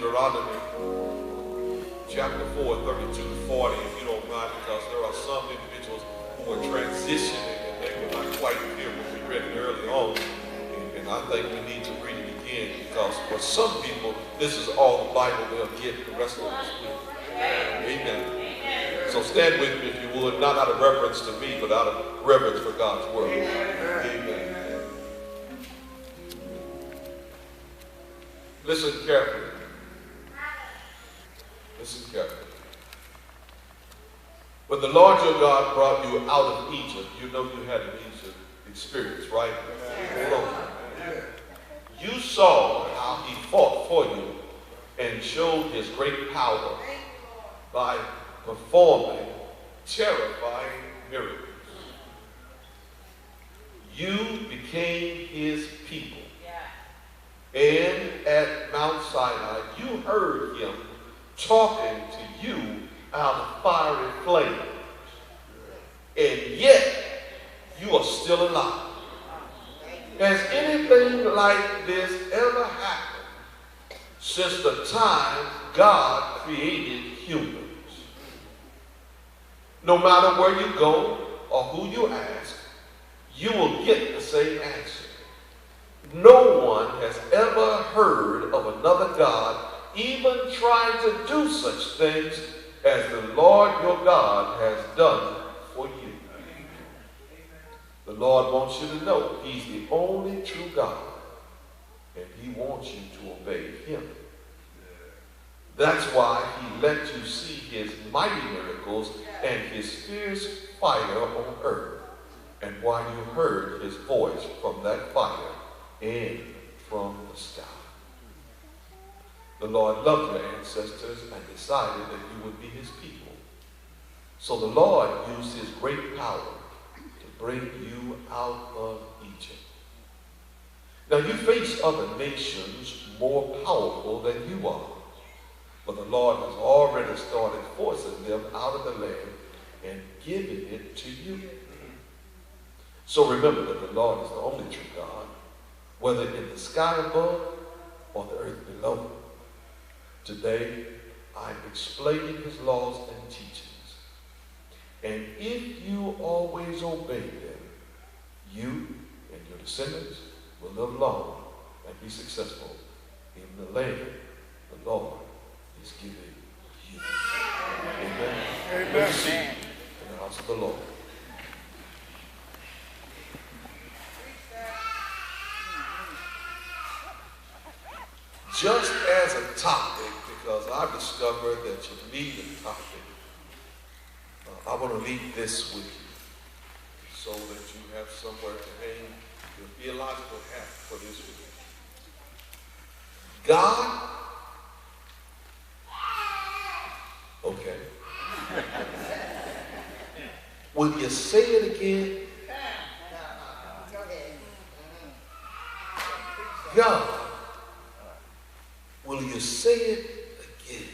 Deuteronomy chapter 4, 32 to 40, if you don't mind, because there are some individuals who are transitioning and they were not quite here when we read it early on. And I think we need to read it again, because for some people, this is all the Bible they'll get the rest of this week. Amen. So stand with me if you would, not out of reverence to me, but out of reverence for God's word. Amen. Listen carefully. Listen carefully. When the Lord your God brought you out of Egypt, you know you had an Egypt experience, right? Hold on. You saw how he fought for you and showed his great power by performing terrifying miracles. You became his people. And at Mount Sinai, you heard him talking to you out of fiery flames. And yet, you are still alive. Has anything like this ever happened since the time God created humans? No matter where you go or who you ask, you will get the same answer. No one has ever heard of another God even trying to do such things as the Lord your God has done for you. The Lord wants you to know he's the only true God, and he wants you to obey him. That's why he let you see his mighty miracles and his fierce fire on earth, and why you heard his voice from that fire and from the sky. The Lord loved your ancestors and decided that you would be his people. So the Lord used his great power to bring you out of Egypt. Now you face other nations more powerful than you are, but the Lord has already started forcing them out of the land and giving it to you. So remember that the Lord is the only true God, whether in the sky above or the earth below. Today, I'm explaining his laws and teachings. And if you always obey them, you and your descendants will live long and be successful in the land the Lord is giving you. Amen. Amen. In the house of the Lord. Just as a topic, because I've discovered that you need a topic, I want to leave this with you so that you have somewhere to hang your theological hat for this week. God, okay. Will you say it again? God, will you say it again?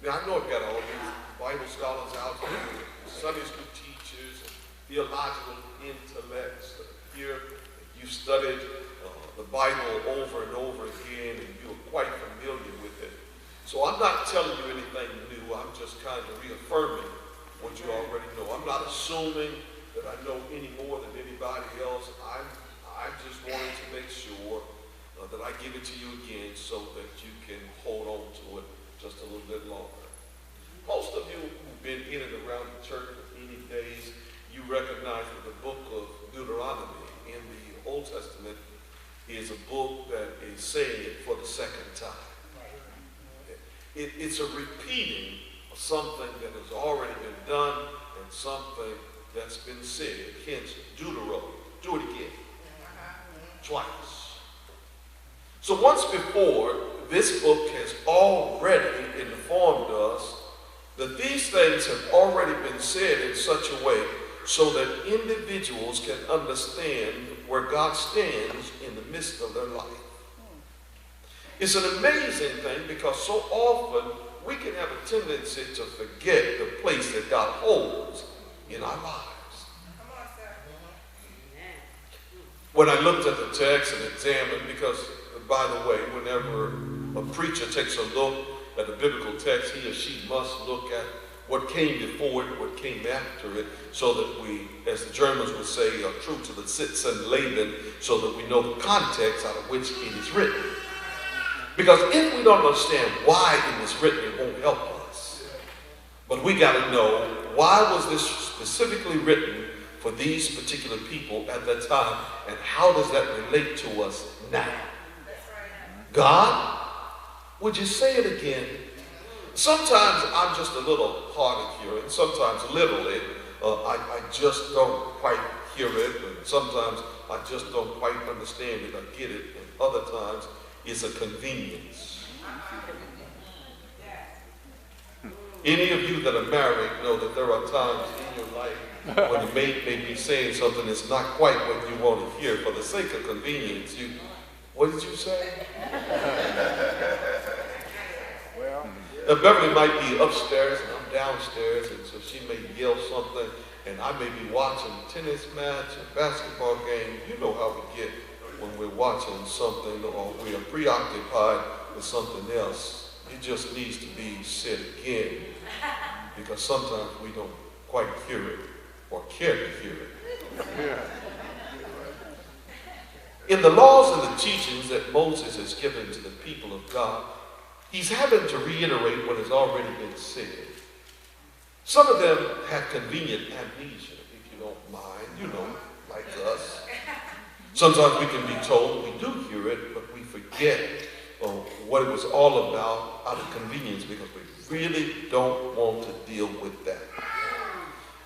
Now, I know I've got all these Bible scholars out there, Sunday school teachers, and theological intellects here. You've studied the Bible over and over again, and you're quite familiar with it. So I'm not telling you anything new. I'm just kind of reaffirming what you already know. I'm not assuming that I know any more than anybody else. I just wanted to make sure that I give it to you again so that you can hold on to it just a little bit longer. Most of you who've been in and around the church for any days, you recognize that the book of Deuteronomy in the Old Testament is a book that is saying it for the second time. It's a repeating of something that has already been done and something that's been said. Hence, Deuteronomy. Do it again. Twice. So once before, this book has already informed us that these things have already been said in such a way so that individuals can understand where God stands in the midst of their life. It's an amazing thing because so often we can have a tendency to forget the place that God holds in our lives. When I looked at the text and examined, because by the way, whenever a preacher takes a look at the biblical text, he or she must look at what came before it, what came after it, so that we, as the Germans would say, are true to the Sitz and Leben, so that we know the context out of which it is written. Because if we don't understand why it was written, it won't help us. But we got to know, why was this specifically written for these particular people at that time, and how does that relate to us now? God, would you say it again? Sometimes I'm just a little hard of hearing. Sometimes literally, I just don't quite hear it. And sometimes I just don't quite understand it or get it. And other times, it's a convenience. Any of you that are married know that there are times in your life when the mate may be saying something that's not quite what you want to hear. For the sake of convenience, what did you say? Now, Beverly might be upstairs and I'm downstairs, and so she may yell something, and I may be watching a tennis match, a basketball game. You know how we get when we're watching something or we are preoccupied with something else. It just needs to be said again, because sometimes we don't quite hear it or care to hear it. In the laws and the teachings that Moses has given to the people of God, he's having to reiterate what has already been said. Some of them have convenient amnesia, if you don't mind, you know, like us. Sometimes we can be told we do hear it, but we forget what it was all about out of convenience, because we really don't want to deal with that.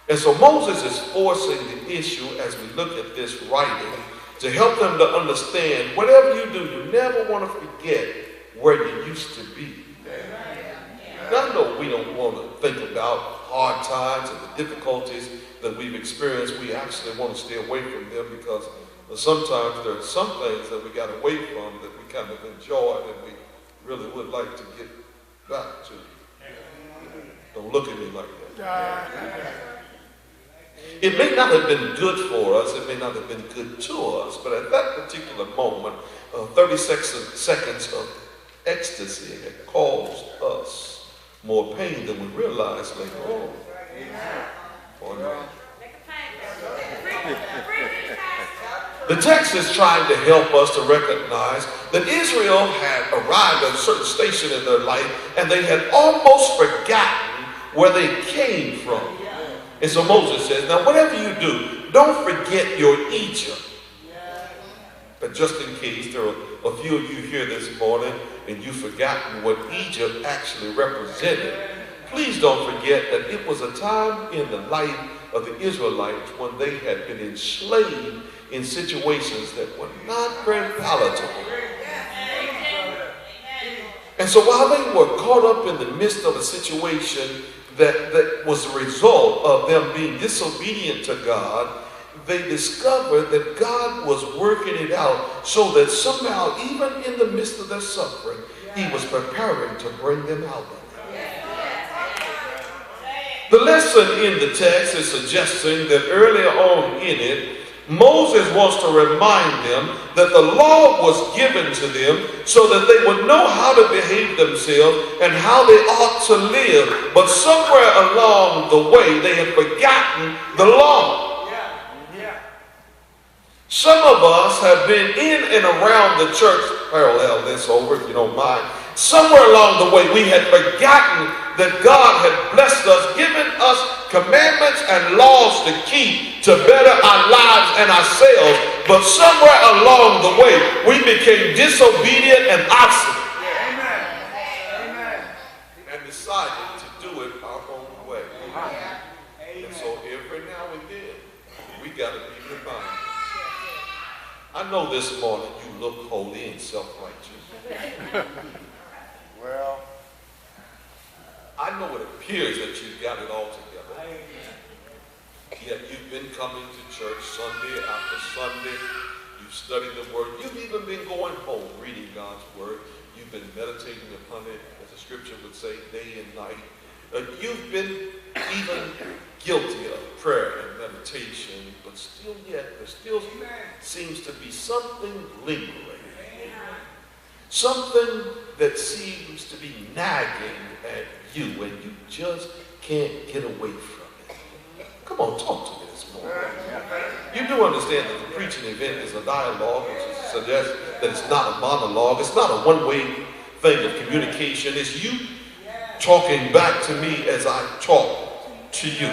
And so Moses is forcing the issue as we look at this writing to help them to understand, whatever you do, you never want to forget where you used to be. Now, I know we don't want to think about hard times and the difficulties that we've experienced. We actually want to stay away from them, because sometimes there are some things that we got away from that we kind of enjoyed and we really would like to get back to. Don't look at me like that. It may not have been good for us, it may not have been good to us, but at that particular moment, 36 seconds of ecstasy had caused us more pain than we realized later on. Or not. The text is trying to help us to recognize that Israel had arrived at a certain station in their life, and they had almost forgotten where they came from. And so Moses says, now whatever you do, don't forget your Egypt. But just in case there are a few of you here this morning and you've forgotten what Egypt actually represented, please don't forget that it was a time in the life of the Israelites when they had been enslaved in situations that were not very palatable. And so while they were caught up in the midst of a situation that was a result of them being disobedient to God, they discovered that God was working it out so that somehow, even in the midst of their suffering, he was preparing to bring them out of it. The lesson in the text is suggesting that earlier on in it, Moses wants to remind them that the law was given to them so that they would know how to behave themselves and how they ought to live. But somewhere along the way, they had forgotten the law. Some of us have been in and around the church, parallel this over if you don't mind. Somewhere along the way, we had forgotten that God had blessed us, given us commandments and laws to keep to better our lives and ourselves. But somewhere along the way, we became disobedient and obstinate. And decided to do it our own way. And so every now and then, we got to be reminded. I know this morning you look holy and self-righteous. Well, I know it appears that you've got it all together. Yet you've been coming to church Sunday after Sunday. You've studied the Word. You've even been going home reading God's Word. You've been meditating upon it, as the Scripture would say, day and night. You've been even guilty of prayer and meditation, but still yet, there still seems to be something lingering. Something that seems to be nagging at you and you just can't get away from it? Come on, talk to me this morning. You do understand that the preaching event is a dialogue, which suggests that it's not a monologue. It's not a one-way thing of communication. It's you talking back to me as I talk to you.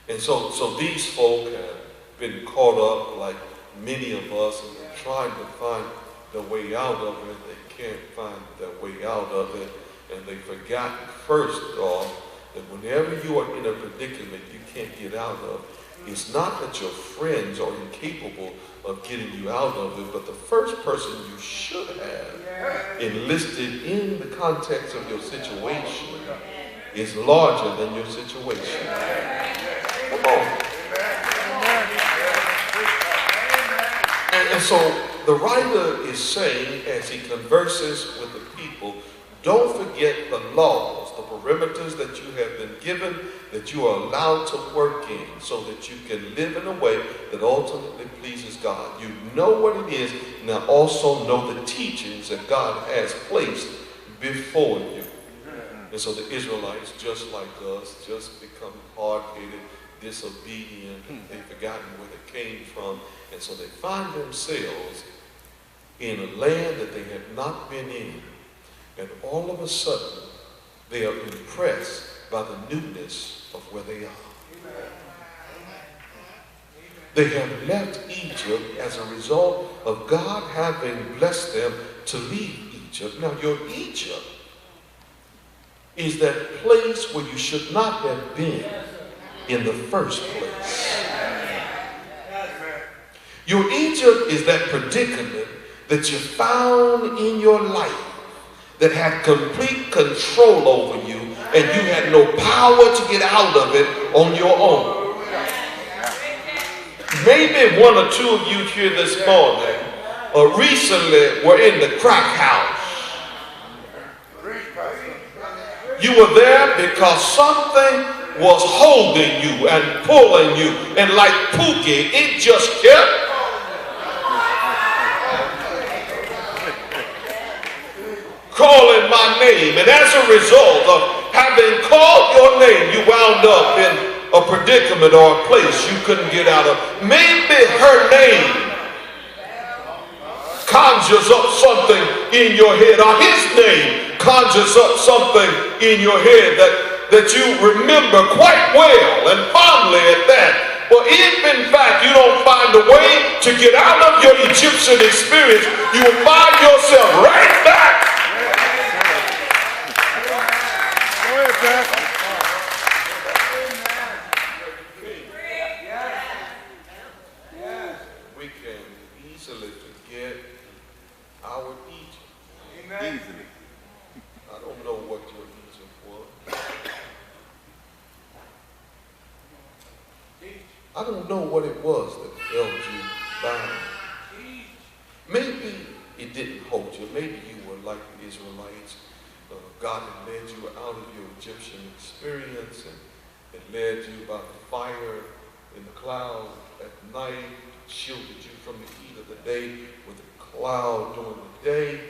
And so these folk have been caught up, like many of us, and they're trying to find their way out of it. They can't find their way out of it. And they've forgotten, first off, that whenever you are in a predicament you can't get out of, it's not that your friends are incapable of getting you out of it, but the first person you should have enlisted in the context of your situation is larger than your situation. Come on. And so the writer is saying, as he converses with the people, don't forget the laws, the perimeters that you have been given, that you are allowed to work in, so that you can live in a way that ultimately pleases God. You know what it is, now also know the teachings that God has placed before you. And so the Israelites, just like us, just become hard-headed, disobedient. They've forgotten where they came from. And so they find themselves in a land that they have not been in. And all of a sudden, they are impressed by the newness of where they are. They have left Egypt as a result of God having blessed them to leave Egypt. Now, your Egypt is that place where you should not have been in the first place. Your Egypt is that predicament that you found in your life that had complete control over you and you had no power to get out of it on your own. Maybe one or two of you here this morning recently were in the crack house. You were there because something was holding you and pulling you, and like Pookie, it just kept calling my name. And as a result of having called your name, you wound up in a predicament or a place you couldn't get out of. Maybe her name conjures up something in your head, or his name conjures up something in your head that you remember quite well and fondly at that. Well, if in fact you don't find a way to get out of your Egyptian experience, you will find yourself right back. Go ahead, Pastor. We can easily forget our Egypt. Easily. I don't know what your Egypt was. I don't know what it was that held you bound. Maybe it didn't hold you. Maybe you were like the Israelites. God had led you out of your Egyptian experience and led you by the fire in the cloud at night, shielded you from the heat of the day with a cloud during the day.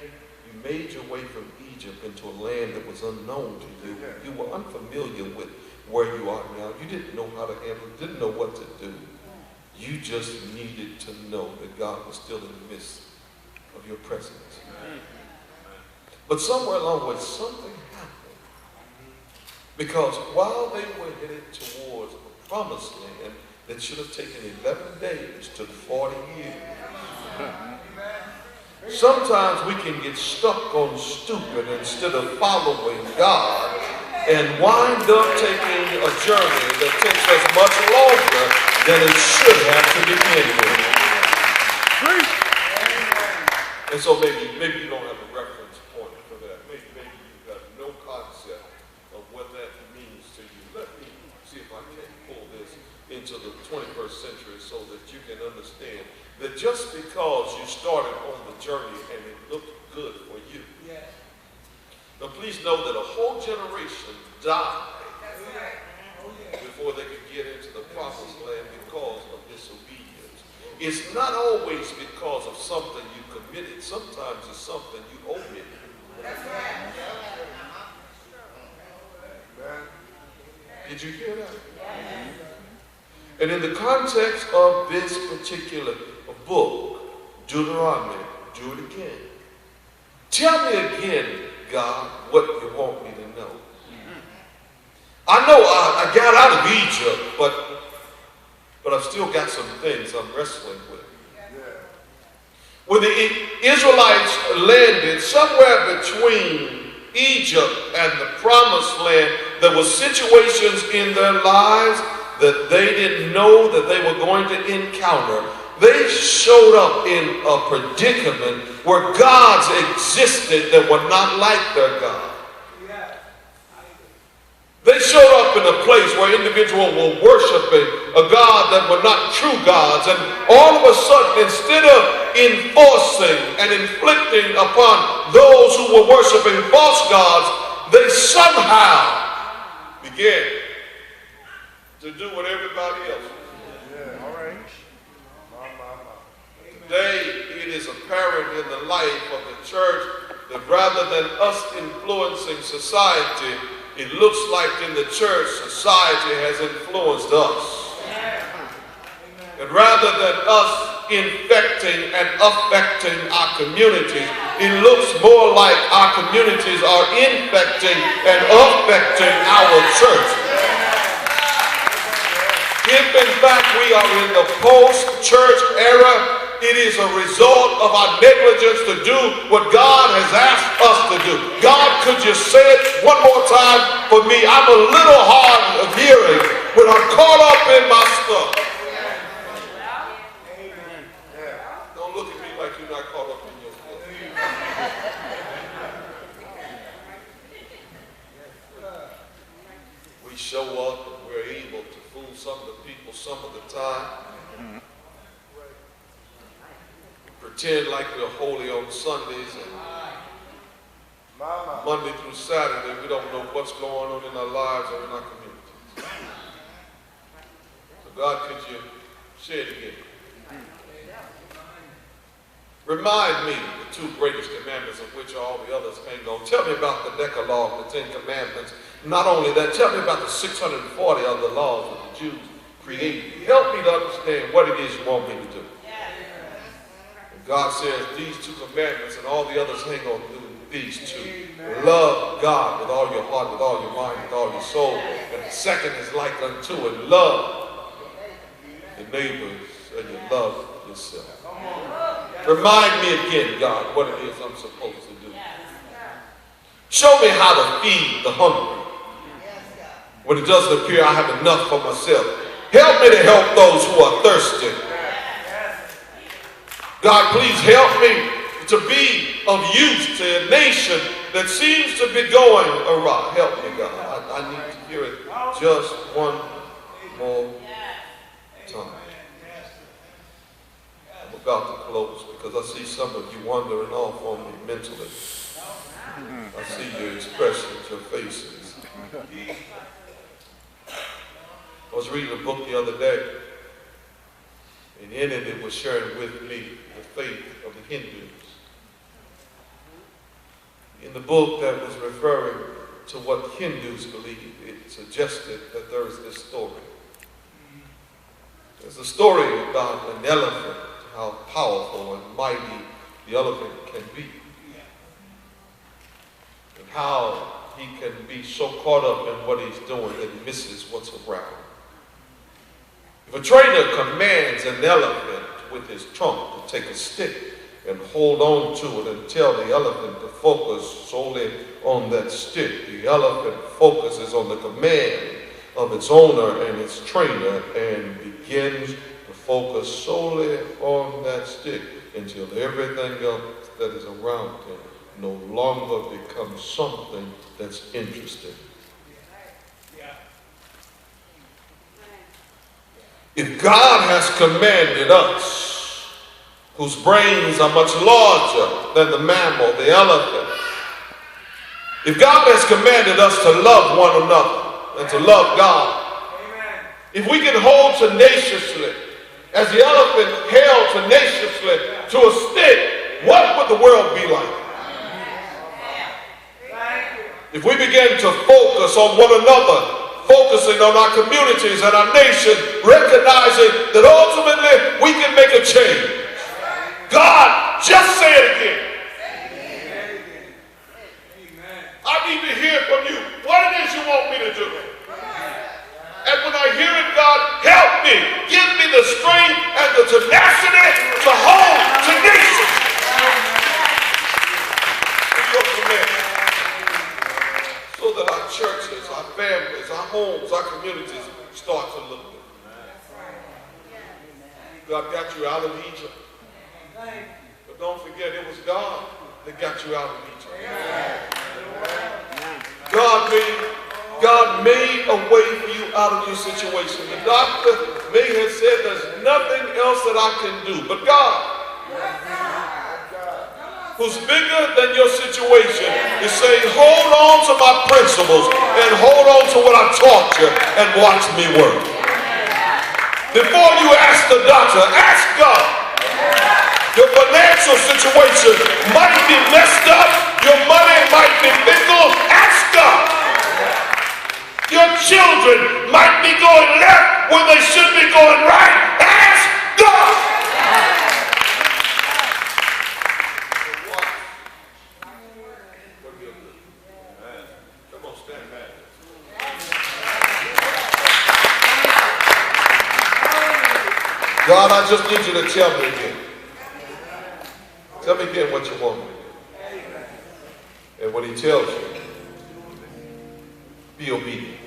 You made your way from Egypt into a land that was unknown to you. You were unfamiliar with where you are now. You didn't know how to handle it, didn't know what to do. You just needed to know that God was still in the midst of your presence. But somewhere along the way, something happened. Because while they were headed towards a promised land that should have taken 11 days took 40 years. Sometimes we can get stuck on stupid instead of following God and wind up taking a journey that takes us much longer than it should have to begin with. And so maybe you don't have a reference point for that. Maybe you've got no concept of what that means to you. Let me see if I can pull this into the 21st century so that you can understand that just because you started on the journey and it looked good for you. Now please know that a whole generation died before they could get into the promised land because of disobedience. It's not always because of something you could admitted. Sometimes it's something you omit. Did you hear that? And in the context of this particular book, Deuteronomy, do it again. Tell me again, God, what you want me to know. I know I got out of Egypt, but I've still got some things I'm wrestling with. When the Israelites landed somewhere between Egypt and the Promised Land, there were situations in their lives that they didn't know that they were going to encounter. They showed up in a predicament where gods existed that were not like their God. They showed up in a place where individuals were worshiping a God that were not true gods. And all of a sudden, instead of enforcing and inflicting upon those who were worshiping false gods, they somehow began to do what everybody else was doing. Yeah, all right. Today, it is apparent in the life of the church that rather than us influencing society, it looks like in the church, society has influenced us. And rather than us infecting and affecting our communities, it looks more like our communities are infecting and affecting our church. If in fact we are in the post-church era, it is a result of our negligence to do what God has asked us to do. God, could you say it one more time for me? I'm a little hard of hearing when I'm caught up in my stuff. Don't look at me like you're not caught up in your stuff. We show up and we're able to fool some of the people some of the time. Pretend like we're holy on Sundays and Monday through Saturday we don't know what's going on in our lives or in our communities. So God, could you say it again? Remind me the two greatest commandments of which all the others hang on. Tell me about the Decalogue, the 10 Commandments. Not only that, tell me about the 640 other laws that the Jews created. Help me to understand what it is you want me to do. God says these two commandments and all the others hang on to these two. Love God with all your heart, with all your mind, with all your soul. And the second is like unto it. Love your neighbors and you love yourself. Remind me again, God, what it is I'm supposed to do. Show me how to feed the hungry. When it doesn't appear I have enough for myself. Help me to help those who are thirsty. God, please help me to be of use to a nation that seems to be going awry. Help me, God. I need to hear it just one more time. I'm about to close because I see some of you wandering off on me mentally. I see your expressions, your faces. I was reading a book the other day, and in it was sharing with me the faith of the Hindus. In the book that was referring to what Hindus believe, it suggested that there is this story. There's a story about an elephant, how powerful and mighty the elephant can be. And how he can be so caught up in what he's doing that he misses what's around. If a trainer commands an elephant with his trunk to take a stick and hold on to it and tell the elephant to focus solely on that stick, the elephant focuses on the command of its owner and its trainer and begins to focus solely on that stick until everything else that is around him no longer becomes something that's interesting. If God has commanded us, whose brains are much larger than the mammal, the elephant, if God has commanded us to love one another and to love God, if we can hold tenaciously, as the elephant held tenaciously to a stick, what would the world be like? If we begin to focus on one another, focusing on our communities and our nation, recognizing that ultimately we can make a change. God, just say it again. I need to hear from you what it is you want me to do. And when I hear it, God, help me. Give me the strength and the tenacity to hold tenacious to your command. So that our churches, our families, our homes, our communities start to look good. God got you out of Egypt. But don't forget, it was God that got you out of Egypt. God made a way for you out of your situation. The doctor may have said there's nothing else that I can do. But God, who's bigger than your situation, is saying, hold on to my principles and hold on to what I taught you and watch me work. Before you ask the doctor, ask God. Your financial situation might be messed up. Your money might be fickle. Ask God. Your children might be going left when they should be going right. Ask God. Come on, stand back. God, I just need you to tell me again. Tell me again what you want me to do. And when he tells you, be obedient.